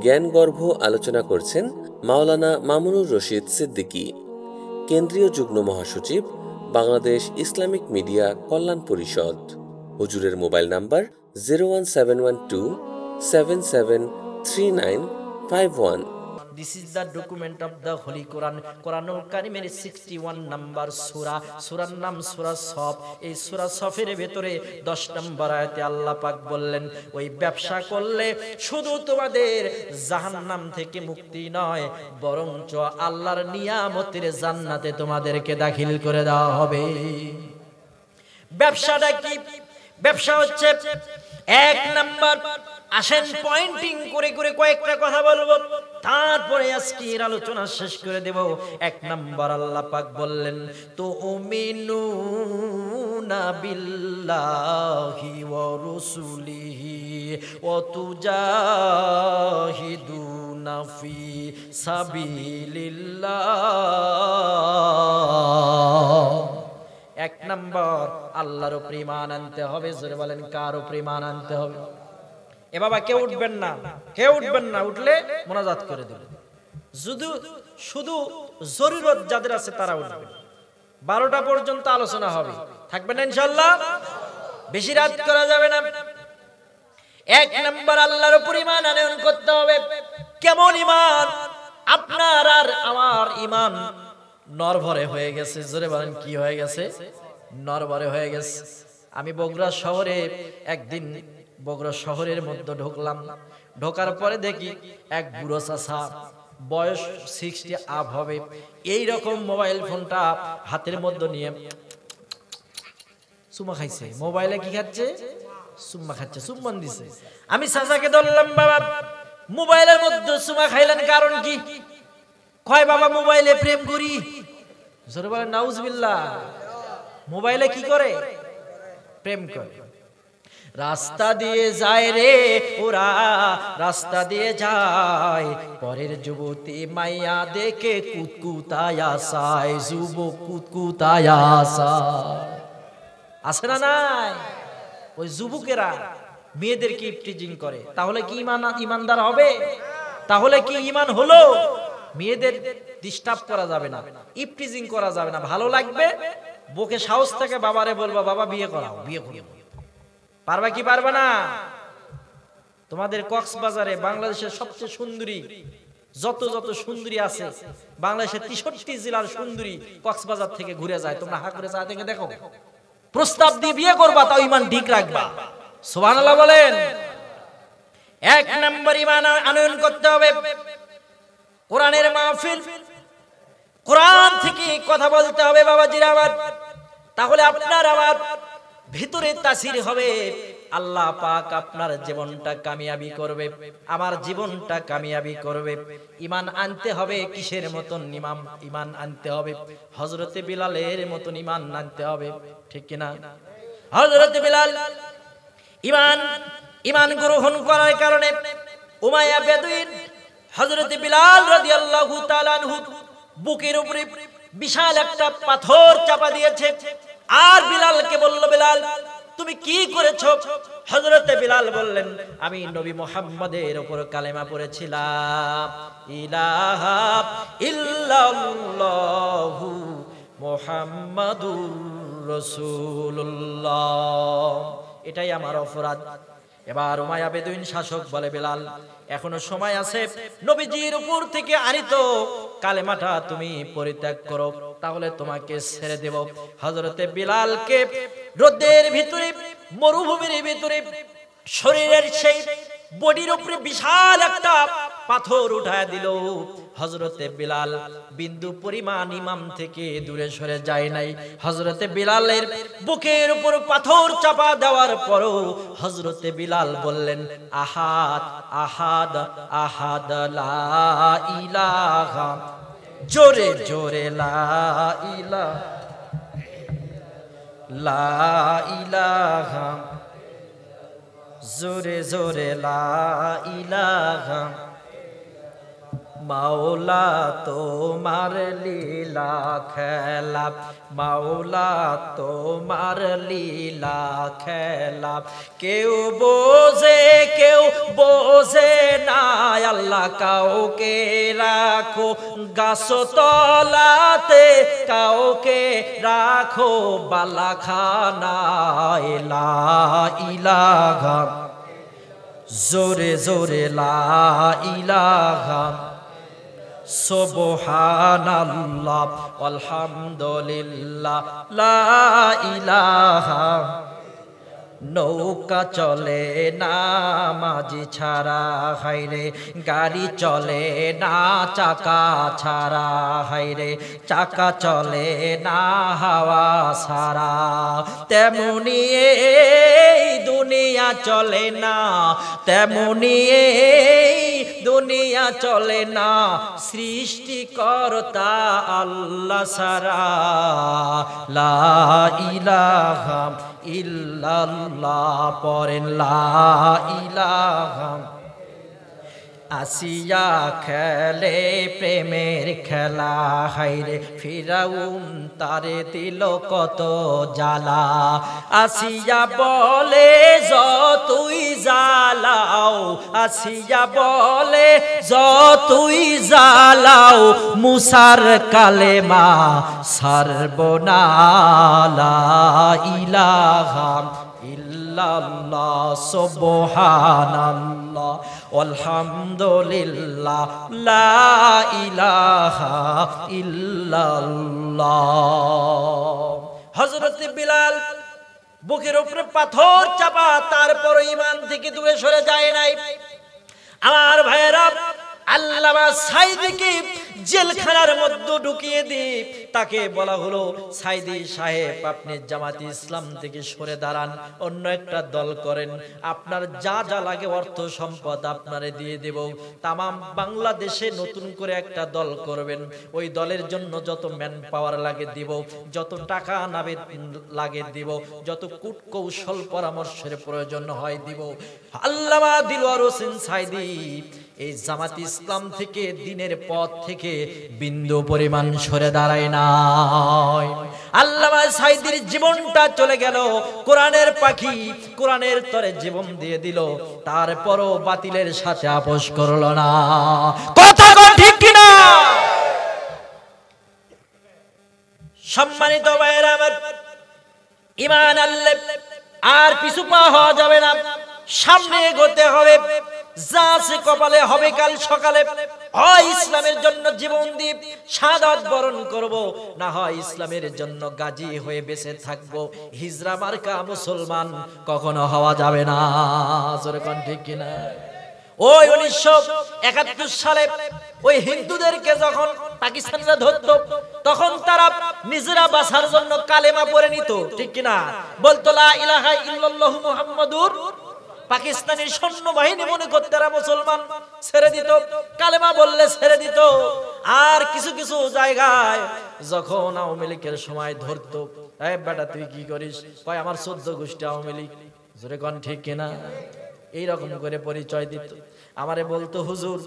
জ্ঞানগর্ভ আলোচনা করছেন মাওলানা মামুনুর রশিদ সিদ্দিকী, কেন্দ্রীয় যুগ্ম মহাসচিব, বাংলাদেশ ইসলামিক মিডিয়া কল্যাণ পরিষদ। হুজুরের mobile number 01712773951। This is the document of the Holy Quran. Quranul Karimের 61 নাম্বার সূরা, সূরার নাম সূরা সফ। এই সূরা সফের ভিতরে 10 নম্বর আয়াতে আল্লাহ পাক বললেন, ওই ব্যবসা করলে শুধু তোমাদের জাহান্নাম থেকে মুক্তি নয়, বরঞ্চ আল্লাহর নিয়ামতের জান্নাতে তোমাদেরকে দাখিল করে দেওয়া হবে। ব্যবসাটা কি? ব্যবসা হচ্ছে 1 নাম্বার, আসেন পয়েন্টিং করে করে কয়েকটা কথা বলবো, তারপরে আজকের আলোচনা শেষ করে দেব। 1 নাম্বার আল্লাহ পাক বললেন, তুমিনুনা বিল্লাহি ওয়া রাসূলিহি ওয়া তুজাহিদুনা ফি সাবিলিল্লাহ। 1 নাম্বার আল্লাহর উপরে ঈমান আনতে হবে। জোরে বলেন, কার উপরে ঈমান আনতে হবে? এ বাবা কেউ উঠবেন না, কেউ উঠবেন না, উঠলে মোনাজাত করে দেবেন। শুধু জরুরত যাদের আছে তারা উঠবেন। 12টা পর্যন্ত আলোচনা হবে, থাকবেন না ইনশাআল্লাহ, বেশি রাত করা যাবে না। 1 নাম্বার আল্লাহর উপর ঈমান আনয়ন করতে হবে। কেমন ঈমান? আপনার আর আমার ঈমান নরভরে হয়ে গেছে। জোরে বলেন, কি হয়ে গেছে? নরভরে হয়ে গেছে। আমি বগুড়া শহরে একদিন বগুড়া শহরের মধ্যে ঢুকলাম। ঢোকার পরে দেখি এক বুড়ো চাচা, বয়স 60 আপ হবে, এই রকম মোবাইল ফোনটা হাতের মধ্যে নিয়ে চুমা খাইছে। মোবাইলে কি খাচ্ছে? চুম্মা খাচ্ছে, চুম্বন দিছে। আমি চাচাকে ধরলাম, বাবা মোবাইলের মধ্যে চুমা খাইলেন কারণ কি? কয় বাবা মোবাইলে প্রেম করি। জোরে বলেন নাউজুবিল্লাহ। মোবাইলে কি করে? প্রেম করে। রাস্তা দিয়ে যায় রে ওরা, রাস্তা দিয়ে যায়, পরের যুবতী মাইয়া দেখে কুতকুতায় আসায়, যুবক কুতকুতায় আসায়। আছে না নাই? ওই যুবকেরা মেয়েদেরকে ইফটিজিং করে। তাহলে কি ইমানদার হবে? তাহলে কি ঈমান হলো? মেয়েদের ডিস্টার্ব করা যাবে না, ইফটিজিং করা যাবে না। ভালো লাগবে, বুকে সাহস থেকে বাবারে বলবা, বাবা বিয়ে করাও, বিয়ে করিও। পারবা কি পারবা না? তোমাদের কক্সবাজারে বাংলাদেশের সবচেয়ে সুন্দরী যত সুন্দরী আছে, বাংলাদেশের 63 জেলার সুন্দরী কক্সবাজার থেকে ঘুরে যায়। তোমরা হা করে চা থেকে দেখো, প্রস্তাব দিয়ে বিয়ে করবা, তাও ঈমান ঠিক রাখবা। সুবহানাল্লাহ বলেন। 1 নম্বর ঈমান আনয়ন করতে হবে। কোরআনের মাহফিল, কোরআন থেকে কথা বলতে হবে বাবাজিরা আমার। তাহলে আপনার আমার ভিতরে তাসির হবে। আল্লাহ পাক আপনার জীবনটা কামিয়াবি করবে, আমার জীবনটা কামিয়াবি করবে। ঈমান আনতে হবে কিসের মতন? ঈমান আনতে হবে হযরতে বিলালের মতন ঈমান আনতে হবে, ঠিক কি না? হযরতে বিলাল ঈমান গ্রহণ করার কারণে উমাইয়া বেদুইন হযরতে বিলাল রাদিয়াল্লাহু তাআলা আনহু বুকের উপরে বিশাল একটা পাথর চাপা দিয়েছে। আর বিলালকে বলল, বিলাল তুমি কি করেছো? হযরতে বিলাল বললেন, আমি নবী মুহাম্মাদের উপর কালেমা পড়েছিলাম, ইলাহা ইল্লাল্লাহু মুহাম্মাদুর রাসূলুল্লাহ। এটাই আমার অপরাধ। এবার উমাইয়া বেদুইন শাসক বলে, বিলাল এখনো সময় আছে, নবীজির উপর থেকে আনিত কালেমাটা তুমি পরিত্যাগ করো, তাহলে তোমাকে ছেড়ে দেব। হযরতে বিলালকে রোদের ভিতরে, মরুভূমির ভিতরে, শরীরের সেই বডির উপরে বিশাল একটা পাথর উঠায় দিল। হযরতে বিলাল বিন্দু পরিমাণ ইমাম থেকে দূরে সরে যায় নাই। হযরতে বিলালের বুকের উপর পাথর চাপা দেওয়ার পরও হযরতে বিলাল বললেন, আহাদ আহাদ আহাদ লা ইলাহা, জোরে জোরে লা ইলাহা লা ইলাহা, জোরে জোরে লা ইলাহা। মাওলা তোমার লীলা খেলা, মাওলা তোমার লীলা খেলা, কেউ বোঝে না, আল্লাহ কাউকে রাখো গাছতলাতে, কাউকে রাখো বালাখানায়। লা ইলাহা, জোরে জোরে লা ইলাহা, সুবহানাল্লাহ আলহামদুলিল্লাহ লা ইলাহা। নৌকা চলে না মাঝি ছাড়া, হাইরে গাড়ি চলে না চাকা ছাড়া, হাইরে চাকা চলে না হাওয়া ছাড়া। তেমনি এই দুনিয়া চলে না, তেমনি এই দুনিয়া চলে না সৃষ্টিকর্তা আল্লাহ ছাড়া। লা ইলাহা ইল্লাল্লাহ, পড়েন লা ইলাহা। আসিয়া খেলে প্রেমের খেলা, হাইরে ফিরাউন তারে দিল কত জ্বালা। আসিয়া বলে যতই জ্বালাও, আসিয়া বলে যতই জ্বালাও, মুসার কালেমা সারবনা। লা ইলাহা ইল্লাল্লাহ, সুবহানাল্লাহ আলহামদুলিল্লাহ লা ইলাহা ইল্লাল্লাহ। হযরত বিলাল বুকের উপরে পাথর চাপা, তারপর ঈমান থেকে দূরে সরে যায় নাই। আমার ভাইয়েরা, আল্লামা সাইদীকে জেলখানার মধ্যে ঢুকিয়ে দিয়ে তাকে বলা হলো, সাইদী সাহেব আপনি জামাতে ইসলাম থেকে সরে দাঁড়ান, অন্য একটা দল করেন, আপনার যা যা লাগে অর্থ সম্পদ আপনারে দিয়ে দেব, তামাম বাংলাদেশে নতুন করে একটা দল করবেন, ওই দলের জন্য যত ম্যান পাওয়ার লাগে দিব, যত টাকা নাবে লাগে দিব, যত কূট কৌশল পরামর্শের প্রয়োজন হয় দিব। আল্লামা দিলওয়ার হোসেন সাইদী এই জামাত ইসলাম থেকে, দিনের পথ থেকে বিন্দু পরিমাণ সরে দাঁড়ায় নাই। আল্লামা সাইদীর জীবনটা চলে গেল, কোরআনের পাখি কোরআনের তরে জীবন দিয়ে দিল, তারপরও বাতিলের সাথে আপোষ করলো না। কথা কন ঠিক কিনা? সম্মানিত ভাইয়েরা আমার, ঈমান আনলে আর পিছু পা হওয়া যাবে না, সামনে এগোতে হবে। যা আছে কপালে হবে কাল সকালে, হয় ইসলামের জন্য জীবন দিয়ে শাহাদাত বরণ করব, না হয় ইসলামের জন্য গাজী হয়ে বেঁচে থাকবো। হিজরা মার্কা মুসলমান কখনো হওয়া যাবে না। জোরে কোন ঠিক কিনা? ওই 1971 সালে ওই হিন্দুদেরকে যখন পাকিস্তানিরা ধরতো, তখন তারা নিজেরা বাঁচার জন্য কালেমা পড়ে নিত, ঠিক কিনা? বলতো লা ইলাহা ইল্লাল্লাহু মুহাম্মাদুর। পাকিস্তানি সৈন্যবাহিনী মনে করতে তারা মুসলমান, ছেড়ে দিত, কালেমা বললে ছেড়ে দিত। আর কিছু কিছু জায়গায় যখন আওয়ামী লীগের সময় ধরতো, এই বেটা তুই কি করিস? কয় আমার 14 গোষ্ঠী আওয়ামী লীগ। জোরে কোন ঠিক কিনা? এইরকম করে পরিচয় দিত। আমারে বলতো, হুজুর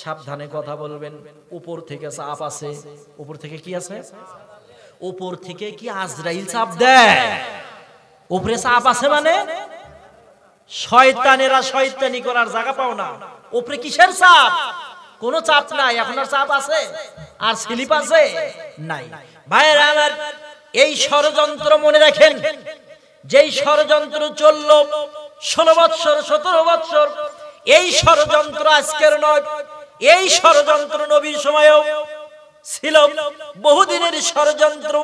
সাবধানে কথা বলবেন, উপর থেকে চাপ আছে। উপর থেকে কি আছে? উপর থেকে কি আজরাইল চাপ দেয়? উপরে চাপ আছে মানে শয়তানেরা শয়তানি করার জায়গা পাও না। উপরে কিসের চাপ? কোনো চাপ নাই। এখন আর চাপ আছে? আর স্লিপ আছে? নাই। ভাইরা আমার, এই ষড়যন্ত্র মনে রাখেন, যেই ষড়যন্ত্র চললো 16 বছর 17 বছর, এই ষড়যন্ত্র আজকের নয়, এই ষড়যন্ত্র নবীর সময়ও ছিল, বহুদিনের ষড়যন্ত্র।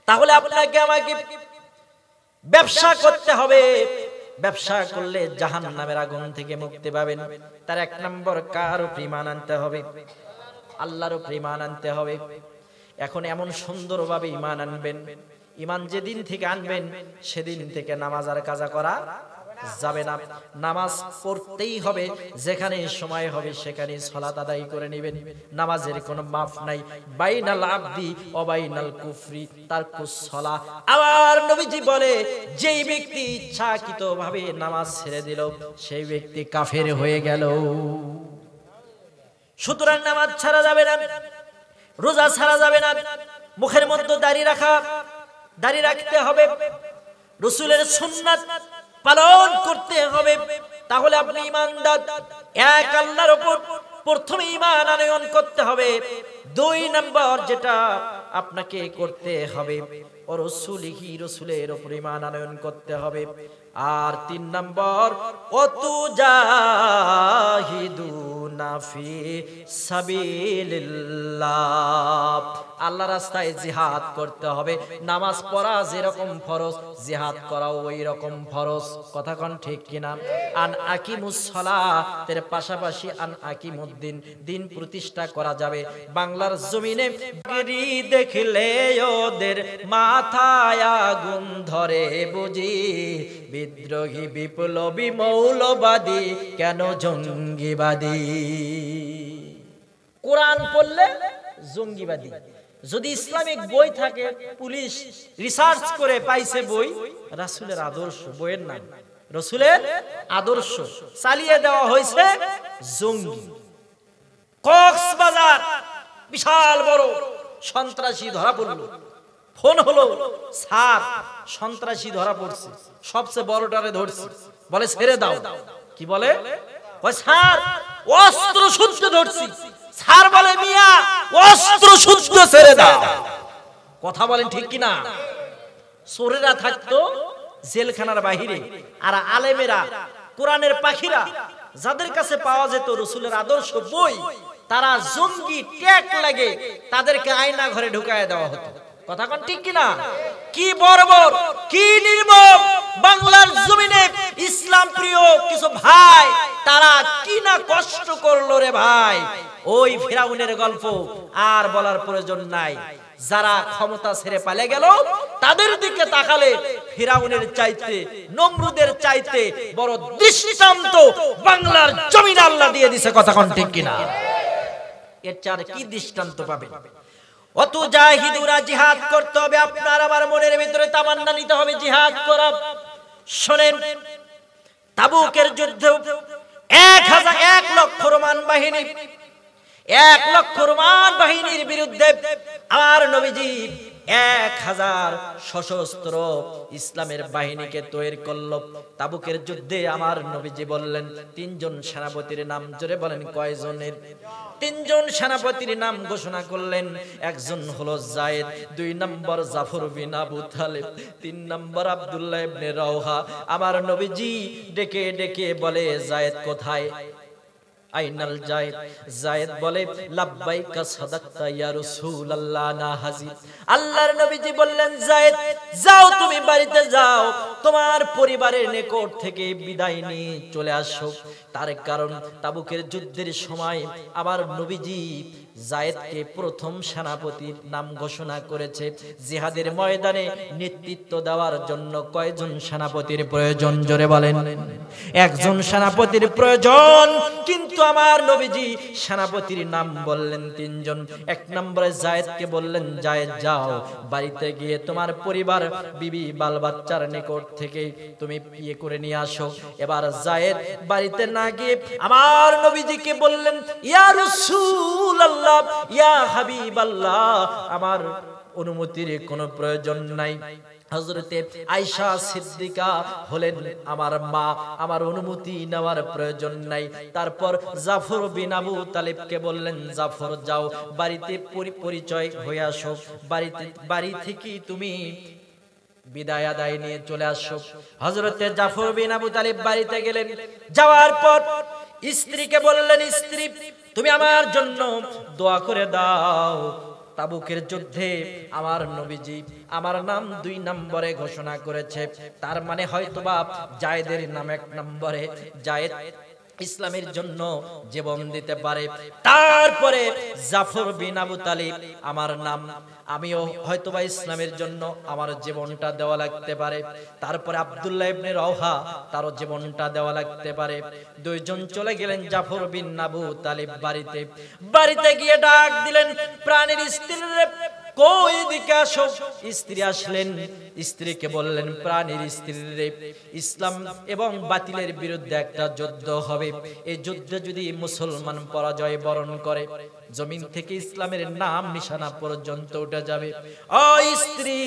তাহলে আপনাকে আমাকে ব্যবসা করতে হবে। ব্যবসা করলে জাহান্নামের আগুন থেকে মুক্তি পাবেন। তার 1 নম্বর, কার উপর ঈমান আনতে হবে? আল্লাহর উপর ঈমান আনতে হবে। এখন এমন সুন্দরভাবে ঈমান আনবেন, ঈমান যেদিন থেকে আনবেন সেদিন থেকে নামাজ আর কাজা করা যাবে না। নামাজ পড়তেই হবে, যেখানে সময় হবে সেখানে সালাত আদায় করে নেবেন। নামাজের কোনো মাফ নাই। বাইনাল আবদি ও বাইনাল কুফরি তারকুস সালাহ। আবার নবীজি বলে, যেই ব্যক্তি ইচ্ছাকৃতভাবে নামাজ ছেড়ে দিল সেই ব্যক্তি কাফের হয়ে গেল। সুতরাং নামাজ ছাড়া যাবে না, রোজা ছাড়া যাবে না, মুখের মধ্যে দাড়ি রাখতে হবে, রাসূলের সুন্নাত পালন করতে হবে। তাহলে আপনি ঈমানদার। এক আল্লাহর উপর প্রথমে ঈমান আনয়ন করতে হবে। 2 নম্বর যেটা আপনাকে করতে হবে ও রাসূলিহি, রাসূলের উপর ঈমান আনয়ন করতে হবে। আর 3 নম্বর ওয়াতুজাহিদুনা ফি সাবিলিল্লাহ, আল্লাহর রাস্তায় জিহাদ করতে হবে। নামাজ পড়া যেরকম ফরজ, জিহাদ করাও ওই রকম ফরজ। কথা কোন ঠিক কিনা? আন আকিমুস সালাতের পাশাপাশি আন আকিমুদ্দিন, দিন প্রতিষ্ঠা করা যাবে। বাংলার জমিনে দেখলে ওদের মাথায় আগুন ধরে বুঝি, বিদ্রোহী বিপ্লবী মৌলবাদী কেন জঙ্গিবাদী। কোরআন পড়লে জঙ্গিবাদী। যদি ইসলামিক বই থাকে, পুলিশ রিসার্চ করে পাইছে বই রাসূলের আদর্শ, বইয়ের নাম রাসূলের আদর্শ, চালিয়ে দেওয়া হয়েছে জঙ্গি। কক্সবাজার বিশাল বড় সন্ত্রাসী ধরা পড়ল, ফোন হলো স্যার সন্ত্রাসী ধরা পড়ছে, সবচেয়ে বড়টারে ধরছে, বলে ছেড়ে দাও। কি বলে? ওই স্যার অস্ত্র শুদ্ধ ধরছি। স্যার বলে মিয়া অস্ত্র শুদ্ধ ছেড়ে দাও। কথা বলেন ঠিক কিনা? চোরেরা থাকতো জেলখানার বাহিরে, আর আলেমেরা, কোরআনের পাখিরা, যাদের কাছে পাওয়া যেত রাসূলের আদর্শ বই, তারা জঙ্গি ট্যাগ লাগে তাদেরকে আয়না ঘরে ঢুকায় দেওয়া হতো। কথা কোন ঠিক কিনা? কি বর্বর, কি নির্মম বাংলার জমিনে ইসলাম প্রিয় কিছু ভাই, তারা কি না কষ্ট করলো রে ভাই। ওই ফিরাউনের গল্প আর বলার প্রয়োজন নাই। যারা ক্ষমতা ছেড়ে পালে গেল, তাদের দিকে তাকালে ফিরাউনের চাইতে, নমরুদের চাইতে বড় দৃষ্টান্ত বাংলার জমিন আল্লাহ দিয়ে দিয়েছে। কথা কোন ঠিক কিনা? এর চার কি দৃষ্টান্ত পাবে? ওয়াতুজাহিদুনা, জিহাদ করতে হবে। আপনার আমার মনের ভিতরে তামান্না নিতে হবে জিহাদ করা। শুনেন, তাবুকের যুদ্ধে 1 লক্ষ রোমান বাহিনী, 1 লক্ষ রোমান বাহিনীর বিরুদ্ধে আমার নবীজি 1000 সশস্ত্র ইসলামের বাহিনীকে তৈরি করলো। তাবুকের যুদ্ধে আমার নবীজি বললেন 3 জন সেনাপতির নাম, জোরে বলেন কয়জনের? 3 জন সেনাপতির নাম ঘোষণা করলেন। একজন হলো যায়েদ, 2 নম্বর জাফর বিন আবু তালেব, 3 নম্বর আব্দুল্লাহ ইবনে রাওহা। আমার নবীজি ডেকে ডেকে বলে, যায়েদ কোথায়? আইনাল যায়েদ? যায়েদ বলে, লাব্বাইকা সাদাকতা ইয়া রাসূলুল্লাহ, না হাজির। আল্লাহর নবীজি বললেন, যায়েদ যাও, তুমি বাড়িতে যাও, তোমার পরিবারের নিকট থেকে বিদায় নিয়ে চলে আসো। তার কারণ তাবুকের যুদ্ধের সময় আমার নবীজি যায়েদকে প্রথম সেনাপতির নাম ঘোষণা করেছে। জিহাদের ময়দানে নেতৃত্ব দেওয়ার জন্য কয়জন সেনাপতির প্রয়োজন? জোরে বলেন। 1 জন সেনাপতির প্রয়োজন, কিন্তু আমার নবীজি সেনাপতির নাম বললেন 3 জন। 1 নম্বরে যায়েদকে বললেন, যায়েদ যাও, বাড়িতে গিয়ে তোমার পরিবার, বিবি, বাল বাচ্চার নিকট থেকে তুমি বিয়ে করে নিয়ে আসো। এবার যায়েদ বাড়িতে না গিয়ে আমার নবীজিকে বললেন, ইয়া রাসূলুল্লাহ, ইয়া হাবিবাল্লাহ, আমার অনুমতির কোনো প্রয়োজন নাই। হযরতে আয়েশা সিদ্দিকা হলেন আমার মা, আমার অনুমতি নেওয়ার প্রয়োজন নাই। তারপর জাফর বিন আবু তালেবকে বললেন, জাফর যাও, বাড়িতে পরিচয় হয়ে আসো, বাড়ি থেকে তুমি বিদায় আদায় নিয়ে চলে আসো। হযরতে জাফর বিন আবু তালেব বাড়িতে গেলেন। যাওয়ার পর স্ত্রীকে বললেন, স্ত্রী তুমি আমার জন্য দোয়া করে দাও। তাবুকের যুদ্ধে আমার নবীজি আমার নাম 2 নম্বরে ঘোষণা করেছে, তার মানে হয়তোবা যায়েদের নাম 1 নম্বরে। যায়েদ ইসলামের জন্য জীবন দিতে পারে। তারপরে জাফর বিন আবু তালিব আমার নাম, আমিও হয়তোবা ইসলামের জন্য আমার জীবনটা দেওয়া লাগতে পারে। তারপরে আব্দুল্লাহ ইবনে রাওহা, তারও জীবনটা দেওয়া লাগতে পারে। 2 জন চলে গেলেন জাফর বিন আবু তালিব বাড়িতে গিয়ে ডাক দিলেন, প্রাণের স্ত্রীরে কই দিকে আসো। স্ত্রী আসলেন, স্ত্রীকে বললেন, প্রাণের স্ত্রীরে ইসলাম এবং বাতিলের বিরুদ্ধে একটা যুদ্ধ হবে। এই যুদ্ধে যদি মুসলমান পরাজয় বরণ করে, জমিন থেকে ইসলামের নাম নিশানা পর্যন্ত উঠে যাবে। ও স্ত্রী,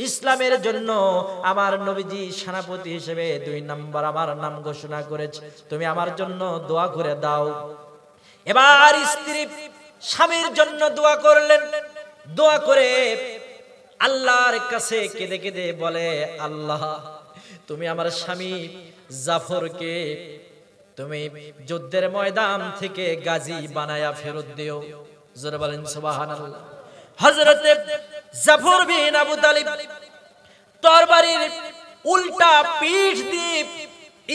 ইসলামের জন্য আমার নবীজি সেনাপতি হিসেবে 2 নম্বর আমার নাম ঘোষণা করেছে, তুমি আমার জন্য দোয়া করে দাও। এবার স্ত্রী স্বামীর জন্য দোয়া করলেন। দোয়া করে আল্লাহর কাছে কেঁদে কেঁদে বলে, আল্লাহ তুমি আমার স্বামী জাফরকে তুমি যুদ্ধের ময়দান থেকে গাজী বানায়া ফেরত দিও। জোরে বলেন সুবহানাল্লাহ। হযরতে জাফর বিন আবু তালিব তরবারির উল্টা পিঠ দিয়ে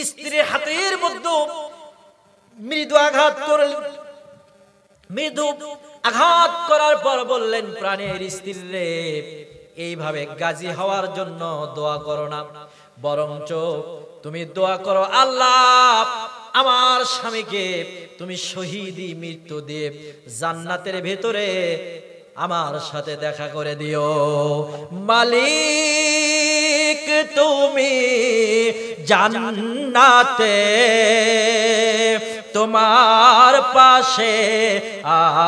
স্ত্রীর হাতের মধ্যে মৃদু আঘাত করলেন। মৃদু আঘাত করার পর বললেন, প্রাণের স্ত্রী রে, এইভাবে গাজী হওয়ার জন্য দোয়া করো না, বরঞ্চ তুমি দোয়া করো, আল্লাহ আমার স্বামীকে তুমি শহীদি মৃত্যু দিয়ে জান্নাতের ভেতরে আমার সাথে দেখা করে দিও। মালিক তুমি জান্নাতে তোমার পাশে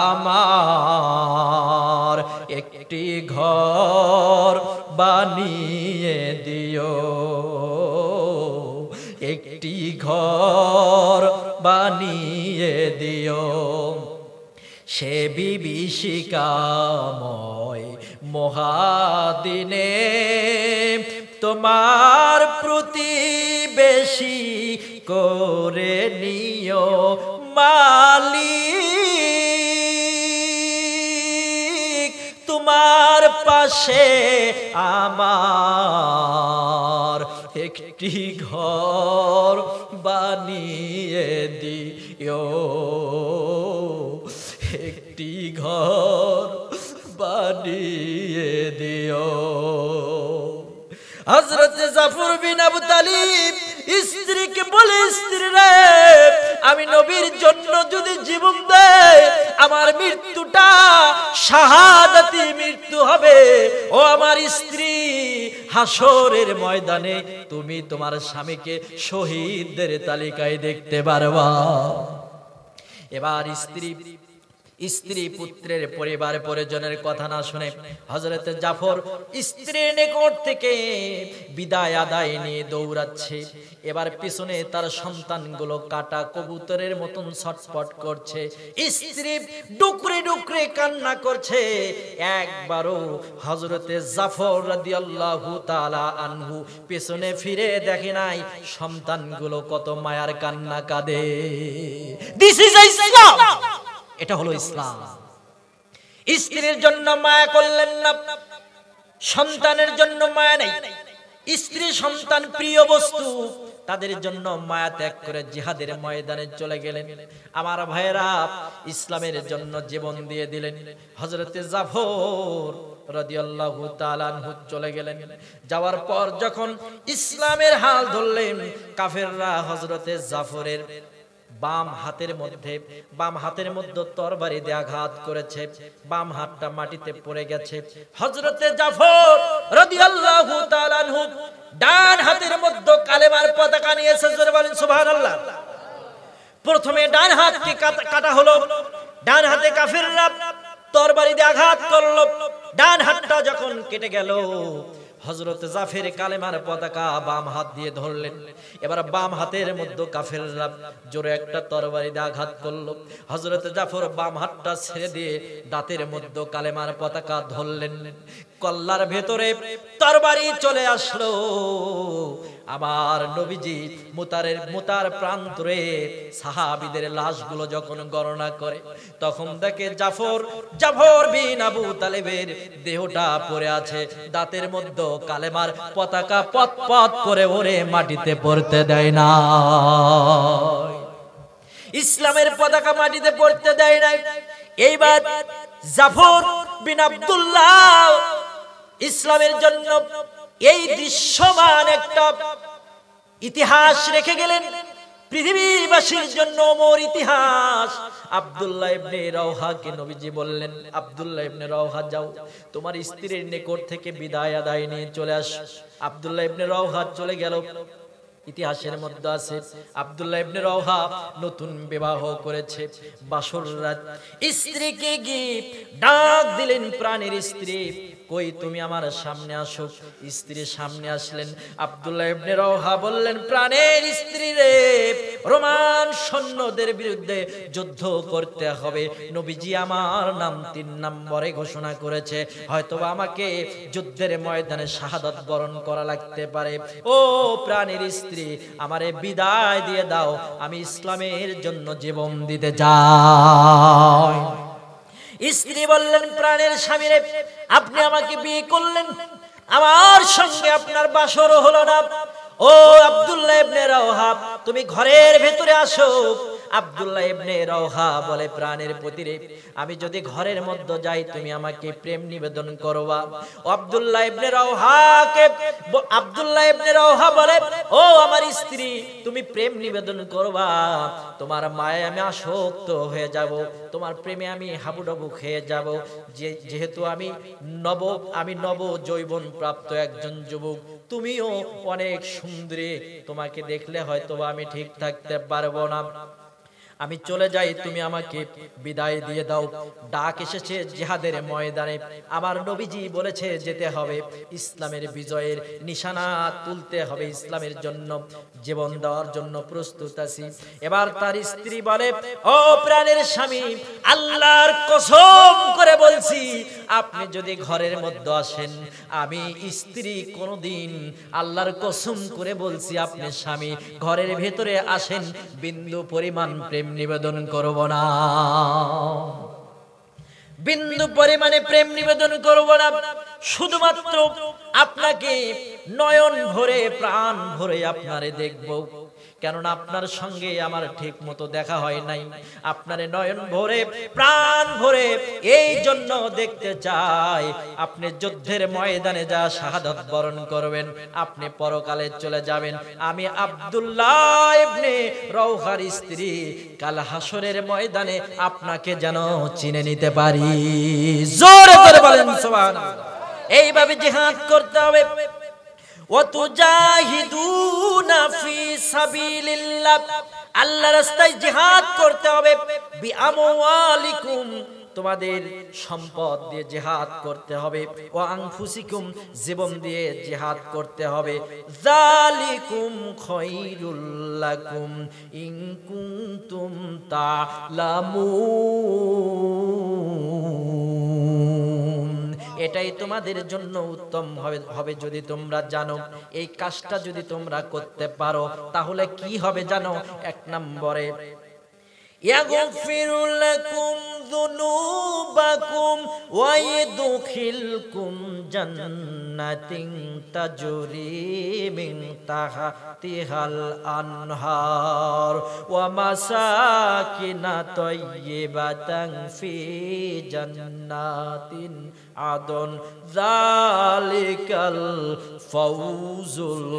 আমার একটি ঘর বানিয়ে দিও, একটি ঘর বানিয়ে দিও। সে বিভীষিকাময় মহাদিনে তোমার প্রতিবেশী করে নিও মালিক তোমার পাশে আমার একটি ঘর বানিয়ে দিও, একটি ঘর বানিয়ে দিও। হযরত জাফর বিন আবু তালিব স্ত্রীকে বলে, স্ত্রী রে, আমি নবীর জন্য যদি জীবন দেই আমার মৃত্যুটা শাহাদাতি মৃত্যু হবে। ও আমার স্ত্রী, হাসরের ময়দানে তুমি তোমার স্বামীকে শহীদদের তালিকায় দেখতে পারবা। এবার স্ত্রী পুত্রের পরিবার পরিজনের কথা না শুনে হযরত জাফর স্ত্রীর নিকট থেকে বিদায় আদায় নিয়ে দৌড়াচ্ছে। এবার পিছনে তার সন্তানগুলো কাটা কবুতরের মতন ছটফট করছে। স্ত্রী ডুকরে ডুকরে কান্না করছে। একবারও হযরত জাফর রাদিয়াল্লাহু তাআলা আনহু পিছনে ফিরে দেখে নাই সন্তানগুলো কত মায়ার কান্না কাঁদে। দিস ইজ ইসলাম, এটা হলো ইসলাম। স্ত্রীর জন্য মায়া করলেন না, সন্তানের জন্য মায়া নেই। স্ত্রী সন্তান প্রিয় বস্তু, তাদের জন্য মায়া ত্যাগ করে জিহাদের ময়দানে চলে গেলেন। আমার ভাইয়েরা, ইসলামের জন্য জীবন দিয়ে দিলেন। হযরতে জাফর রাদিয়াল্লাহু তাআলা আনহু চলে গেলেন। যাওয়ার পর যখন ইসলামের হাল ধরলেন, কাফেররা হযরতে জাফরের বাম হাতের মধ্যে তরবারি দিয়ে আঘাত করেছে। বাম হাতটা মাটিতে পড়ে গেছে। হযরতে জাফর রাদিয়াল্লাহু তাআলা আনহু ডান হাতের মধ্যে কালেমার পতাকা নিয়েছে। জোরে বলেন সুবহানাল্লাহ। প্রথমে ডান হাতকে কাটা হলো। ডান হাতে কাফেররা তরবারি দিয়ে আঘাত করলো। ডান হাতটা যখন কেটে গেল, হযরত জাফর কালেমার পতাকা বাম হাত দিয়ে ধরলেন। এবার বাম হাতের মধ্যে কাফেররা জোরে একটা তরবারি দিয়ে আঘাত করলো। হযরত জাফর বাম হাতটা ছেড়ে দিয়ে দাঁতের মধ্যে কালেমার পতাকা ধরলেন। কল্লার ভেতরে তরবারি চলে আসলো। আমার নবীজি মুতার প্রান্তরে সাহাবীদের লাশগুলো যখন গণনা করে, তখন দেখে জাফর বিন আবু তালেবের দেহটা পড়ে আছে। দাঁতের মধ্যে কালেমার পতাকা পতপত করে ওরে মাটিতে পড়তে দেয় না। ইসলামের পতাকা মাটিতে পড়তে দেয় নাই। এইবার জাফর বিন আব্দুল্লাহ ইসলামের জন্য এই দৃশ্যমান একটা ইতিহাস রেখে গেলেন, পৃথিবীবাসীর জন্য অমর ইতিহাস। আব্দুল্লাহ ইবনে রাওহাকে নবীজি বললেন, আব্দুল্লাহ ইবনে রাওহা, যাও তোমার স্ত্রীর নিকট থেকে বিদায় আদায় নিয়ে চলে আস। আব্দুল্লাহ ইবনে রাওহা চলে গেল। ইতিহাসের মধ্যে আছে আব্দুল্লাহ ইবনে রাওহা নতুন বিবাহ করেছে। বাসর রাত স্ত্রীকে গিয়ে ডাক দিলেন, প্রাণের স্ত্রী কই তুমি আমার সামনে আসো। স্ত্রী সামনে আসলেন। আব্দুল্লাহ ইবনে রওহা বললেন, প্রাণের স্ত্রী রে, রোমান সৈন্যদের বিরুদ্ধে যুদ্ধ করতে হবে। নবীজি আমার নাম 3 নম্বরে ঘোষণা করেছে, হয়তোবা আমাকে যুদ্ধের ময়দানে শাহাদাত বরণ করা লাগতে পারে। ও প্রাণের স্ত্রী, আমারে বিদায় দিয়ে দাও, আমি ইসলামের জন্য জীবন দিতে চাই। স্ত্রী বললেন, প্রাণের স্বামী রে, আপনি আমাকে বিয়ে করলেন, আমার সঙ্গে আপনার বাসরও হলো না। ও আব্দুল্লাহ ইবনে রওহা, তুমি ঘরের ভেতরে আসো। আব্দুল্লাহ ইবনে রওহা বলে, প্রাণের পতি রে, আমি যদি ঘরের মধ্যে যাই তুমি আমাকে প্রেম নিবেদন করবা। আব্দুল্লাহ ইবনে রওহা বলে, ও আমার স্ত্রী, তুমি প্রেম নিবেদন করবা, তোমার মায়ে আমি আসক্ত হয়ে যাব, তোমার প্রেমে আমি হাবুডুবু খেয়ে যাব। যেহেতু আমি নব যৌবন প্রাপ্ত একজন যুবক, তুমিও অনেক সুন্দরী, তোমাকে দেখলে হয়তো আমি ঠিক থাকতে পারবো না, আমি চলে যাই, তুমি আমাকে বিদায় দিয়ে দাও। ডাক এসেছে জিহাদের ময়দানে, আমার নবীজি বলেছে যেতে হবে, ইসলামের বিজয়ের নিশানা তুলতে হবে, ইসলামের জন্য জীবন দেওয়ার জন্য প্রস্তুত আছি। এবার তার স্ত্রী বলে, ও প্রাণের স্বামী, আল্লাহর কসম করে বলছি, আপনি যদি ঘরের মধ্যে আসেন, আমি স্ত্রী কোনদিন, আল্লাহর কসম করে বলছি, আপনি স্বামী ঘরের ভেতরে আসেন, বিন্দু পরিমাণ প্রেম নিবেদন করব না, বিন্দু পরিমাণে প্রেম নিবেদন করব না, শুধুমাত্র আপনাকে নয়ন ভরে প্রাণ ভরে আপনারে দেখব, কেননা আপনার সঙ্গে আমার ঠিক মতো দেখা হয় নাই, আপনারে নয়ন ভরে প্রাণ ভরে এই জন্য দেখতে চাই। আপনি যুদ্ধের ময়দানে যা শাহাদাত বরণ করবেন, আপনি পরকালে চলে যাবেন, আমি আব্দুল্লাহ ইবনে রওহার স্ত্রী কাল হাসরের ময়দানে আপনাকে যেন চিনে নিতে পারি। জোরে জোরে বলেন সুবহানাল্লাহ। এইভাবে জিহাদ করতে হবে। ওয়াতুজাহিদুনা ফি সাবিলিল্লাহ, আল্লাহর রাস্তায় জিহাদ করতে হবে। বিআমওয়ালিকুম, তোমাদের সম্পদ দিয়ে জিহাদ করতে হবে। ওয়া আনফুসিকুম, জীবন দিয়ে জিহাদ করতে হবে। যালিকুম খায়রুল লাকুম ইন কুনতুম তা'লামুন, এটাই তোমাদের জন্য উত্তম হবে যদি তোমরা জানো। এই কাজটা যদি তোমরা করতে পারো, তাহলে কি হবে জানো? 1 নম্বরে, ইয়াগফিরু লাকুম যুনুবাকুম ওয়া ইয়াদখিলকুম জান্নাতিন তাজরি মিন তাহতিহাল আনহার ওয়া মাসাকিনা তাইয়্যিবাতান ফি জান্নাতিন আদন, যালিকাল ফাউজুল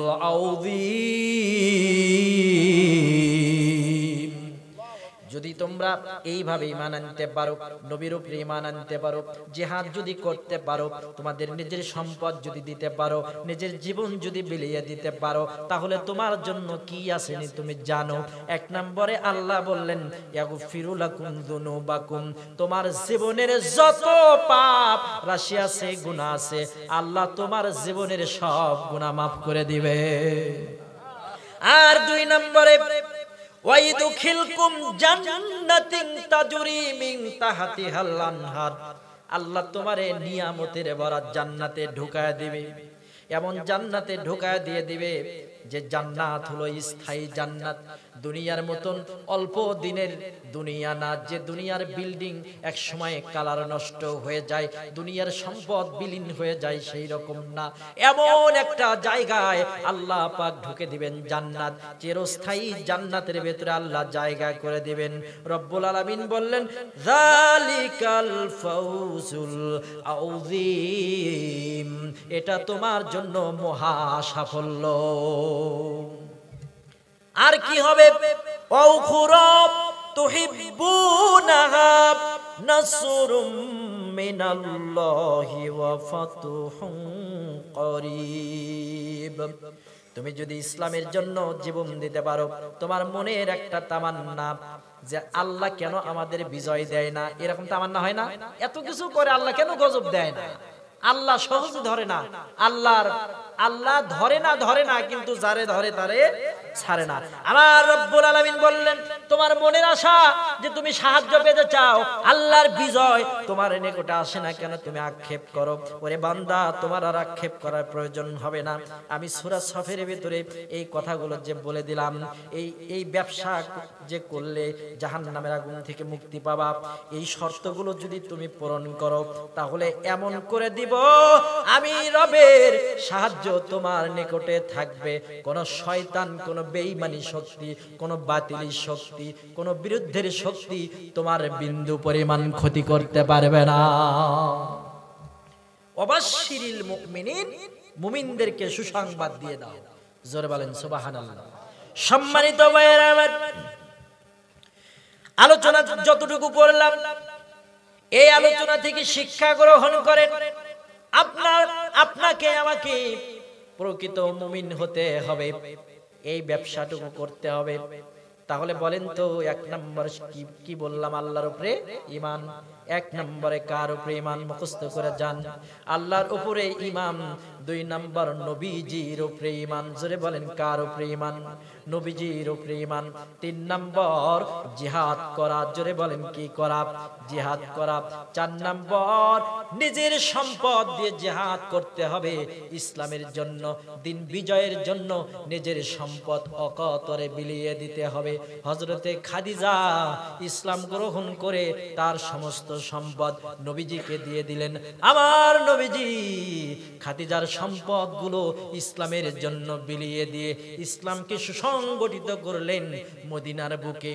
আযীম। যদি তোমরা এইভাবে ঈমান আনতে পারো, নবীর উপরে ঈমান আনতে পারো, জিহাদ যদি করতে পারো, তোমাদের নিজের সম্পদ যদি দিতে পারো, নিজের জীবন যদি বিলিয়ে দিতে পারো, তাহলে তোমার জন্য কি আসেনি তুমি জানো। 1 নম্বরে আল্লাহ বললেন, ইয়াগফিরু লাকুম যুনুবাকুম, তোমার জীবনের যত পাপ রাশি আছে, গুনাহ আছে, আল্লাহ তোমার জীবনের সব গুনাহ মাফ করে দিবে। আর 2 নম্বরে, ওয়াইদুখিলকুম জান্নাতিন তাজরি মিন তাহতিহাল আনহার, আল্লাহ তোমারে নিয়ামতের ভরা জান্নাতে ঢুকায় দিবে। এমন জান্নাতে ঢুকায় দিয়ে দিবে যে জান্নাত হলো স্থায়ী জান্নাত। দুনিয়ার মতন অল্প দিনের দুনিয়া না, যে দুনিয়ার বিল্ডিং এক সময় কালার নষ্ট হয়ে যায়, দুনিয়ার সম্পদ বিলীন হয়ে যায়, সেই রকম না। এমন একটা জায়গায় আল্লাহ পাক ঢুকে দিবেন জান্নাত, চিরস্থায়ী জান্নাতের ভেতরে আল্লাহ জায়গা করে দিবেন। রব্বুল আলামিন বললেন, যালিকাল ফাউজুল আযীম, এটা তোমার জন্য মহা সাফল্য। আর কি হবে? ওয়াউখুরা তুহিব্বুনাহা নাসরুম মিনাল্লাহি ওয়া ফাতহুন করিব। তুমি যদি ইসলামের জন্য জীবন দিতে পারো, তোমার মনের একটা তামান্না যে আল্লাহ কেন আমাদের বিজয় দেয় না, এরকম তামান্না হয় না? এত কিছু করে আল্লাহ কেন গজব দেয় না? আল্লাহ সহজে ধরে না, আল্লাহ ধরে না কিন্তু যারে ধরে তারে ছাড়ে না। আমার রব্বুল আলামিন বললেন, তোমার মনের আশা যে তুমি সাহায্য পেতে চাও, আল্লাহর বিজয় তোমার নিকটে আসে না কেন তুমি আক্ষেপ করো। ওরে বান্দা, তোমার আর আক্ষেপ করার প্রয়োজন হবে না। আমি সূরা সফের ভিতরে এই কথাগুলো যে বলে দিলাম, এই ব্যবসা যে করলে জাহান্নামের আগুন থেকে মুক্তি পাবা, এই শর্তগুলো যদি তুমি পূরণ করো, তাহলে এমন করে দিব আমি রবের সাহায্য তোমার নিকটে থাকবে। কোন শয়তান, কোন বেঈমানি শক্তি, কোন বাতিলি শক্তি, কোন বিরুদ্ধের শক্তি তোমার বিন্দু পরিমাণ ক্ষতি করতে পারবে না। ওয়াবাশশিরিল মুমিনিন, মুমিনদেরকে সুসংবাদ দিয়ে দাও। জোরে বলেন সুবহানাল্লাহ। সম্মানিত ভাইয়েরা আমার, আলোচনা যতটুকু করলাম, এই আলোচনা থেকে শিক্ষা গ্রহণ করেন। আপনাকে আমাকে প্রকৃত মুমিন হতে হবে, এই ব্যবসাটুকু করতে হবে। তাহলে বলেন তো, এক নম্বর কি বললাম? আল্লাহর উপরে ঈমান। এক নম্বরে কার উপরে ঈমান? মুখস্থ করে যান, আল্লাহর উপরে ঈমান। দুই নম্বর নবীজির উপরে ঈমান। জোরে বলেন কার উপরে ঈমান? নবীজির উপরে ঈমান। তিন নম্বর জিহাদ করা। জোরে বলেন কি করা? জিহাদ করা। চার নম্বর নিজের সম্পদ দিয়ে জিহাদ করতে হবে ইসলামের জন্য, দিন বিজয়ের জন্য নিজের সম্পদ অকাতরে বিলিয়ে দিতে হবে। হযরতে খাদিজা ইসলাম গ্রহণ করে তার সমস্ত সম্পদ নবীজিকে দিয়ে দিলেন। আমার নবীজি খাদিজার সম্পদগুলো ইসলামের জন্য বিলিয়ে দিয়ে ইসলামকে সুসংগঠিত করলেন মদিনার বুকে।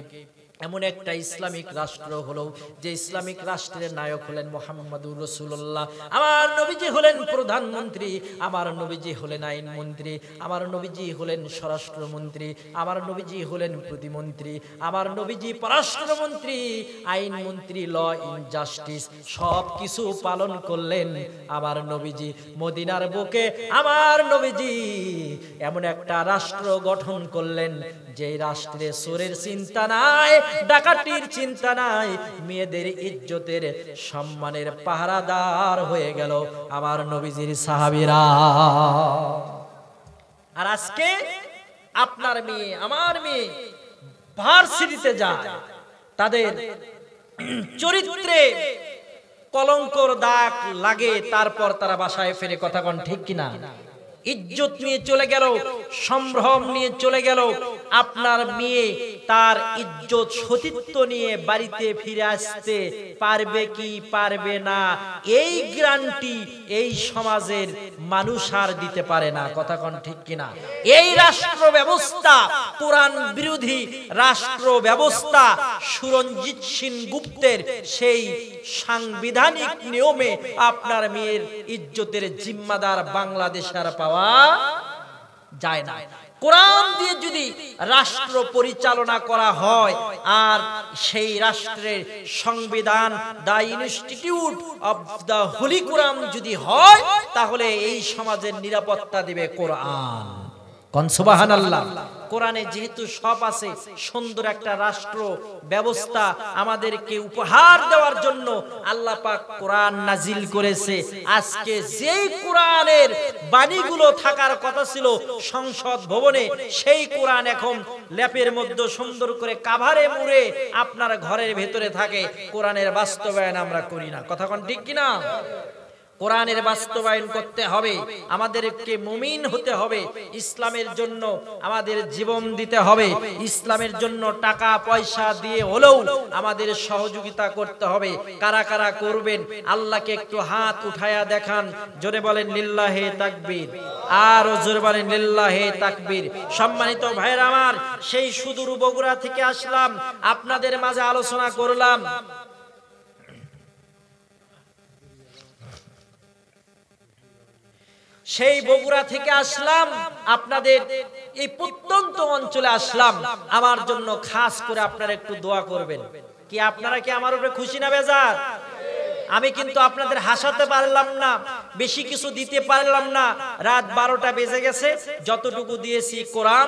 এমন একটা ইসলামিক রাষ্ট্র হলো যে ইসলামিক রাষ্ট্রের নায়ক হলেন মুহাম্মদুর রাসূলুল্লাহ। আমার নবীজি হলেন প্রধানমন্ত্রী, আমার নবীজি হলেন আইনমন্ত্রী, আমার নবীজি হলেন স্বরাষ্ট্রমন্ত্রী, আমার নবীজি হলেন প্রতিমন্ত্রী, আমার নবীজি পররাষ্ট্রমন্ত্রী, আইনমন্ত্রী, ল ইন জাস্টিস সব কিছু পালন করলেন আমার নবীজি মদিনার বুকে। আমার নবীজি এমন একটা রাষ্ট্র গঠন করলেন যে রাষ্ট্রে চোরের চিন্তা নাই, ডাকাতির চিন্তা নাই, মেয়েদের ইজ্জতের সম্মানের পাহারাদার হয়ে গেল আমার নবীজির সাহাবীরা। আর আজকে আপনার মেয়ে, আমার মেয়ে ভার্সিটিতে যায়, তাদের চরিত্রে কলঙ্কর দাগ লাগে, তারপর তারা বাসায় ফিরে। কথা কোন ঠিক কিনা? ইজ্জত নিয়ে চলে গেল, সম্ভ্রম নিয়ে চলে গেল। আপনার মেয়ে তার ইজ্জত সতীত্ব নিয়ে বাড়িতে ফিরে আসতে পারবে কি পারবে না, এই গ্যারান্টি এই সমাজের মানুষ আর দিতে পারে না। কথা কোন ঠিক কিনা? এই রাষ্ট্র ব্যবস্থা কোরআন বিরোধী রাষ্ট্র ব্যবস্থা, সুরঞ্জিত সিং গুপ্তের সেই সাংবিধানিক নিয়মে আপনার মেয়ের ইজ্জতের জিম্মাদার বাংলাদেশের পাওয়া যায় না। কোরআন দিয়ে যদি রাষ্ট্র পরিচালনা করা হয় আর সেই রাষ্ট্রের সংবিধান দা ইনস্টিটিউট অফ দা হোলি কোরআন যদি হয়, তাহলে এই সমাজের নিরাপত্তা দিবে কোরআন। কোন সুবহানাল্লাহ। কোরআনে যেহেতু সব আছে, সুন্দর একটা রাষ্ট্র ব্যবস্থা আমাদেরকে উপহার দেওয়ার জন্য আল্লাহ পাক কোরআন নাজিল করেছে। আজকে যেই কোরআনের বাণীগুলো থাকার কথা ছিল সংসদ ভবনে, সেই কোরআন এখন ল্যাপের মধ্যে সুন্দর করে কাভারে মুড়ে আপনার ঘরের ভেতরে থাকে। কোরআনের বাস্তবায়ন আমরা করি না। কথা কোন ঠিক কিনা? কোরআনের বাস্তবায়ন করতে হবে, আমাদেরকে মুমিন হতে হবে, ইসলামের জন্য আমাদের জীবন দিতে হবে, ইসলামের জন্য টাকা পয়সা দিয়ে হলেও আমাদের সহযোগিতা করতে হবে। কারা কারা করবেন আল্লাহকে একটু হাত উঠায়া দেখান। জোরে বলেন লিল্লাহে তাকবীর, আর জোরে বলেন লিল্লাহে তাকবীর। সম্মানিত ভাইরা আমার, সেই সুদূর বগুড়া থেকে আসলাম, আপনাদের মাঝে আলোচনা করলাম। সেই বগুড়া থেকে আসলাম, আপনাদের এই প্রত্যন্ত অঞ্চলে আসলাম। আমার জন্য খাস করে আপনারা একটু দোয়া করবেন। কি আপনারা কি আমার উপরে খুশি না বেজার? আমি কিন্তু আপনাদের হাসাতে পারলাম না, বেশি কিছু দিতে পারলাম না। রাত 12টা বেজে গেছে, যতটুকু দিয়েছি কোরআন